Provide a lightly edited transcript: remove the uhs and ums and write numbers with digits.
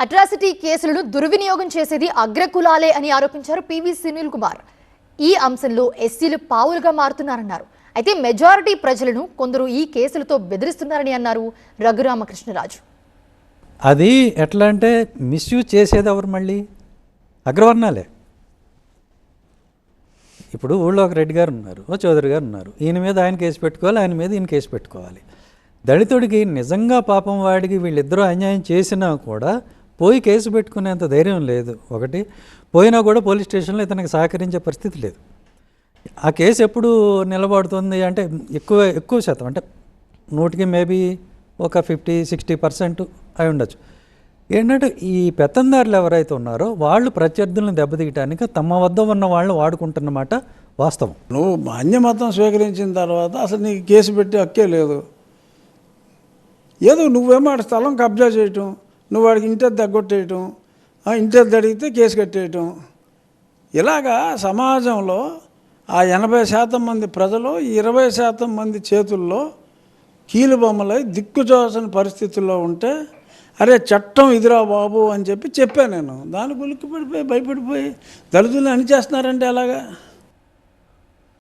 Atrocity కేసులను దుర్వినియోగం చేసేది అగ్రకులాలే అని ఆరోపించారు పివి సునీల్ కుమార్. ఈ అంశంలో ఎస్సీలు పావులుగా మారుతున్నారన్నారు. అయితే మెజారిటీ ప్రజలను కొందరు ఈ కేసులతో బెదిరిస్తున్నారని అన్నారు రఘురామకృష్ణరాజు. అది ఎట్లా అంటే మిస్యూజ్ చేసేది ఎవరు? మళ్ళీ అగ్రవర్ణాలే. ఇప్పుడు ఊళ్ళో ఒక రెడ్డి గారు ఉన్నారు, ఓ చౌదరి గారు ఉన్నారు. ఈయన మీద ఆయన కేసు పెట్టుకోవాలి, ఆయన మీద ఈయన కేసు పెట్టుకోవాలి. దళితుడికి నిజంగా పాపం వాడికి వీళ్ళిద్దరూ అన్యాయం చేసినా కూడా పోయి కేసు పెట్టుకునేంత ధైర్యం లేదు. ఒకటి పోయినా కూడా పోలీస్ స్టేషన్లో ఇతనికి సహకరించే పరిస్థితి లేదు. ఆ కేసు ఎప్పుడు నిలబడుతుంది అంటే ఎక్కువ శాతం అంటే 100కి మేబీ ఒక 50-60% అయి ఉండొచ్చు. ఏంటంటే ఈ పెత్తందారులు ఎవరైతే ఉన్నారో వాళ్ళు ప్రత్యర్థులను దెబ్బతీయటానికి తమ వద్ద ఉన్న వాళ్ళని వాడుకుంటున్నమాట వాస్తవం. నువ్వు మాన్యమతం స్వీకరించిన తర్వాత అసలు నీకు కేసు పెట్టి హక్కే లేదు. ఏదో నువ్వేమో ఆడ స్థలం కబ్జా చేయటం, నువ్వు వాడికి ఇంటర్ తగ్గొట్టేయటం, ఇంటర్ అడిగితే కేసు కట్టేయటం. ఇలాగా సమాజంలో ఆ 80% మంది ప్రజలు 20% మంది చేతుల్లో కీలుబొమ్మలై దిక్కుచోసని పరిస్థితుల్లో ఉంటే అరే చట్టం ఇదిరా బాబు అని చెప్పాను నేను. దాని గులికి పడిపోయి భయపడిపోయి దళితులను అణిచేస్తున్నారంటే ఎలాగా?